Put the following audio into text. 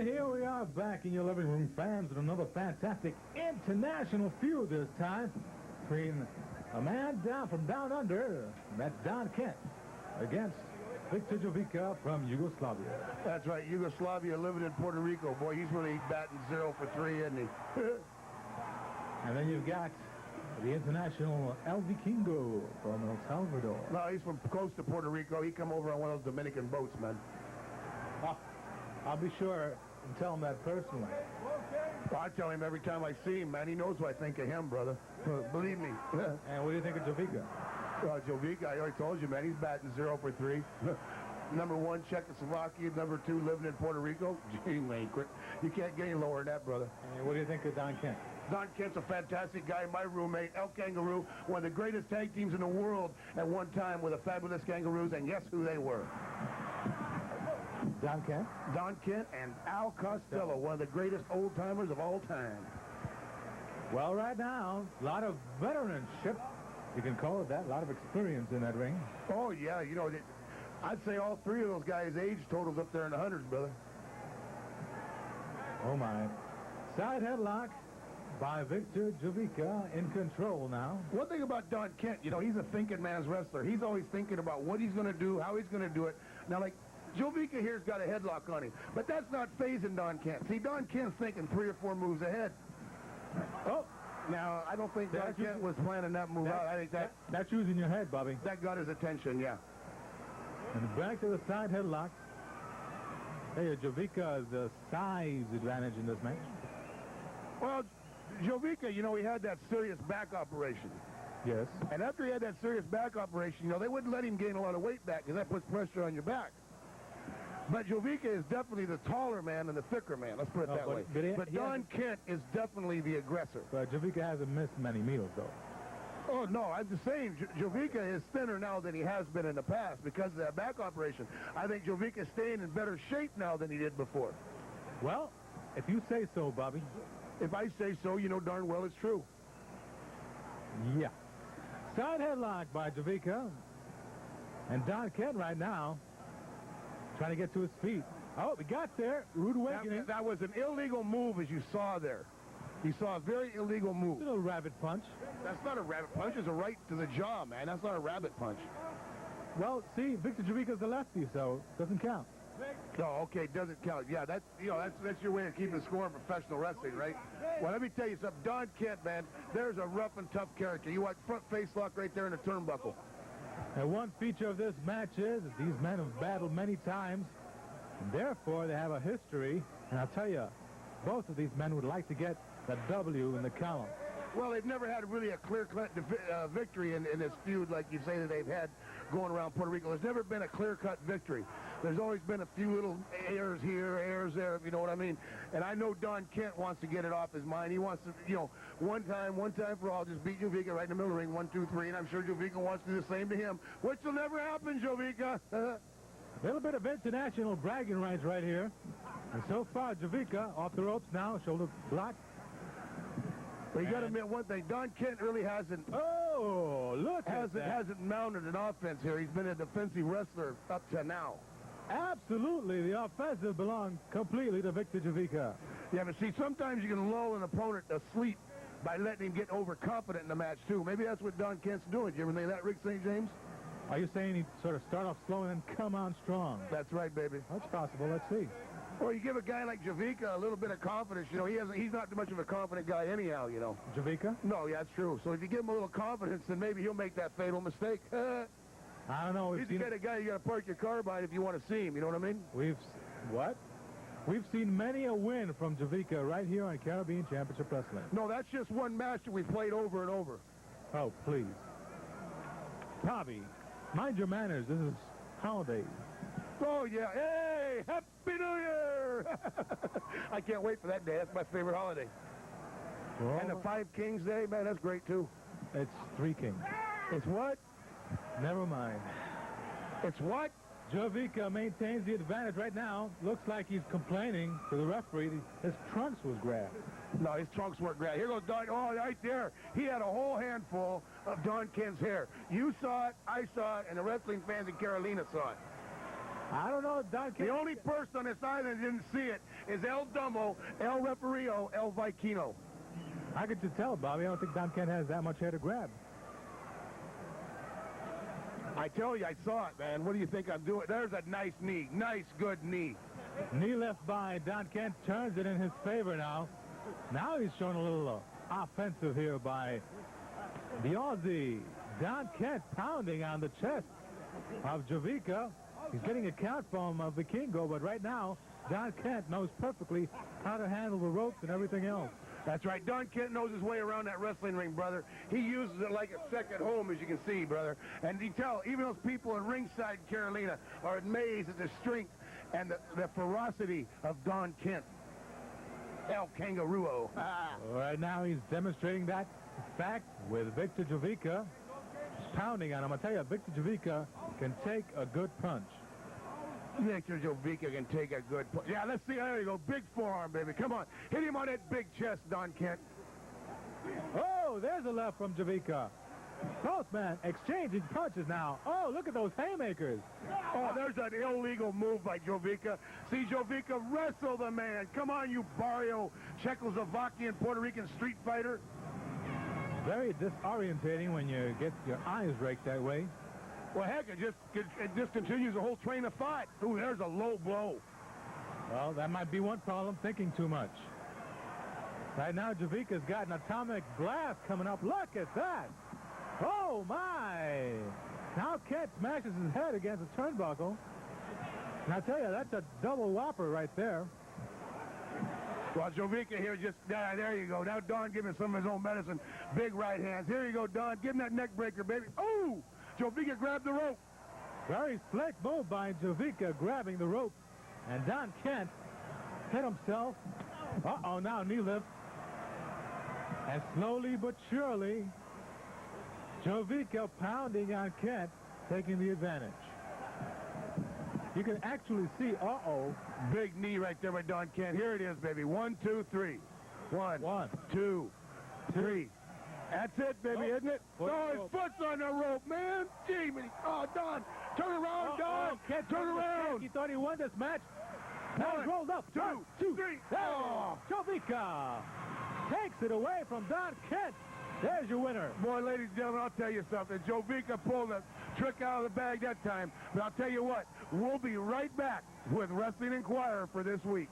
here we are back in your living room, fans, with another fantastic international feud this time between a man down from down under, that's Don Kent, against Victor Jovica from Yugoslavia. That's right, Yugoslavia living in Puerto Rico. Boy, he's really batting 0 for 3, isn't he? And then you've got the international El Vikingo from El Salvador. No, he's from close to Puerto Rico. He come over on one of those Dominican boats, man. I'll be sure and tell him that personally. Well, I tell him every time I see him, man. He knows what I think of him, brother. Believe me. And what do you think of Jovica? Jovica, I already told you, man. He's batting 0 for 3. Number 1, Czechoslovakia. Number 2, living in Puerto Rico. Gee, man, you can't get any lower than that, brother. And what do you think of Don Kent? Don Kent's a fantastic guy. My roommate, El Kangaroo, one of the greatest tag teams in the world at one time with the Fabulous Kangaroos, and guess who they were? Don Kent? Don Kent and Al Costello, one of the greatest old-timers of all time. Well, right now, a lot of veteranship, you can call it that, a lot of experience in that ring. Oh, yeah, you know, I'd say all 3 of those guys' age totals up there in the hundreds, brother. Oh, my. Side headlock by Victor Jovica, in control now. One thing about Don Kent, you know, he's a thinking man's wrestler. He's always thinking about what he's going to do, how he's going to do it. Now, like, Jovica here's got a headlock on him, but that's not phasing Don Kent. See, Don Kent's thinking 3 or 4 moves ahead. Oh, now, I don't think Don Kent was planning that move out. I think that's using your head, Bobby. That got his attention, yeah. And back to the side headlock. Hey, Jovica has a size advantage in this match. Well, Jovica, you know, he had that serious back operation. Yes. And after he had that serious back operation, you know, they wouldn't let him gain a lot of weight back because that puts pressure on your back. But Jovica is definitely the taller man and the thicker man. Let's put it that way. But Don Kent is definitely the aggressor. But Jovica hasn't missed many meals, though. Oh, no, I'm just saying Jovica is thinner now than he has been in the past because of that back operation. I think Jovica's staying in better shape now than he did before. Well, if you say so, Bobby. If I say so, you know darn well it's true. Yeah. Side headlock by Jovica. And Don Kent right now trying to get to his feet. Oh, we got there. Rude awakening. That was an illegal move, as you saw there. You saw a very illegal move. It's a little rabbit punch. That's not a rabbit punch. It's a right to the jaw, man. That's not a rabbit punch. Well, see, Victor Jovica's the lefty, so it doesn't count. No, okay, doesn't count. Yeah, that's, you know, that's your way of keeping score in professional wrestling, right? Well, let me tell you something. Don Kent, man, there's a rough and tough character. You watch front face lock right there in the turnbuckle. And one feature of this match is that these men have battled many times, and therefore they have a history. And I'll tell you, both of these men would like to get the W in the column. Well, they've never had really a clear-cut victory in this feud like you say that they've had going around Puerto Rico. There's never been a clear-cut victory. There's always been a few little errors here, errors there, if you know what I mean. And I know Don Kent wants to get it off his mind. He wants to, you know, one time for all, just beat Jovica right in the middle of the ring, 1, 2, 3, and I'm sure Jovica wants to do the same to him, which will never happen, Jovica. A little bit of international bragging rights right here. And so far, Jovica off the ropes now, shoulder block. But you got to admit one thing, Don Kent really hasn't. Oh, look at that. Hasn't mounted an offense here. He's been a defensive wrestler up to now. Absolutely, the offensive belongs completely to Victor Jovica. Yeah, but see, sometimes you can lull an opponent asleep by letting him get overconfident in the match, too. Maybe that's what Don Kent's doing. Did you ever think that, Rick St. James? Are you saying he'd sort of start off slow and then come on strong? That's right, baby. That's possible. Let's see. Well, you give a guy like Jovica a little bit of confidence. You know, he's not too much of a confident guy anyhow, you know. Jovica? No, yeah, that's true. So if you give him a little confidence, then maybe he'll make that fatal mistake. I don't know. He's the kind of guy you got to park your car by if you want to see him. You know what I mean? We've seen many a win from Jovica right here on Caribbean Championship Wrestling. No, that's just one match that we played over and over. Oh, please. Bobby, mind your manners. This is holidays. Oh, yeah. Hey, Happy New Year! I can't wait for that day. That's my favorite holiday. Well, and the 5 Kings Day, man, that's great, too. It's 3 Kings. It's what? Never mind. It's what? Jovica maintains the advantage right now. Looks like he's complaining to the referee. His trunks was grabbed. No, his trunks weren't grabbed. Here goes Don. Oh, right there. He had a whole handful of Don Kent's hair. You saw it, I saw it, and the wrestling fans in Carolina saw it. I don't know, Don Kent. The only person on this island that didn't see it is El Dumbo, El Refereo, El Vikino. I could just tell, Bobby. I don't think Don Kent has that much hair to grab. I tell you, I saw it, man. What do you think I'm doing? There's a nice knee. Nice, good knee. Knee left by Don Kent, turns it in his favor now. Now he's showing a little offensive here by the Aussie. Don Kent pounding on the chest of Jovica. He's getting a count from Vikingo, but right now, Don Kent knows perfectly how to handle the ropes and everything else. That's right. Don Kent knows his way around that wrestling ring, brother. He uses it like a second home, as you can see, brother. And you tell, even those people in ringside in Carolina are amazed at the strength and the ferocity of Don Kent. El Kangaroo. Right now, he's demonstrating that fact with Victor Jovica. He's pounding on him. I tell you, Victor Jovica can take a good punch. Victor Jovica can take a good punch. Yeah, let's see. There you go. Big forearm, baby. Come on. Hit him on that big chest, Don Kent. Oh, there's a left from Jovica. Both men exchanging punches now. Oh, look at those haymakers. Oh, there's an illegal move by Jovica. See Jovica wrestle the man. Come on, you Barrio Czechoslovakian Puerto Rican street fighter. Very disorientating when you get your eyes raked that way. Well, heck, it just continues the whole train of thought. Ooh, there's a low blow. Well, that might be one problem, thinking too much. Right now, Jovica's got an atomic blast coming up. Look at that. Oh, my. Now Kent smashes his head against the turnbuckle. And I tell you, that's a double whopper right there. Well, Jovica here just, there you go. Now Don giving some of his own medicine. Big right hands. Here you go, Don. Give him that neck breaker, baby. Oh! Jovica grabbed the rope. Very slick move by Jovica, grabbing the rope. And Don Kent hit himself. Uh-oh, now knee lift. And slowly but surely, Jovica pounding on Kent, taking the advantage. You can actually see, big knee right there by Don Kent. Here it is, baby. 1, 2, 3. 1, 2, 3. That's it, baby, isn't it? Oh, his foot's on the rope, man. Gee, oh, Don, turn around, Don. Kent Turn around. He thought he won this match. Now he's rolled up. 2, 3. Oh. Jovica takes it away from Don Kent. There's your winner. Boy, ladies and gentlemen, I'll tell you something. Jovica pulled a trick out of the bag that time. But I'll tell you what, we'll be right back with Wrestling Inquirer for this week.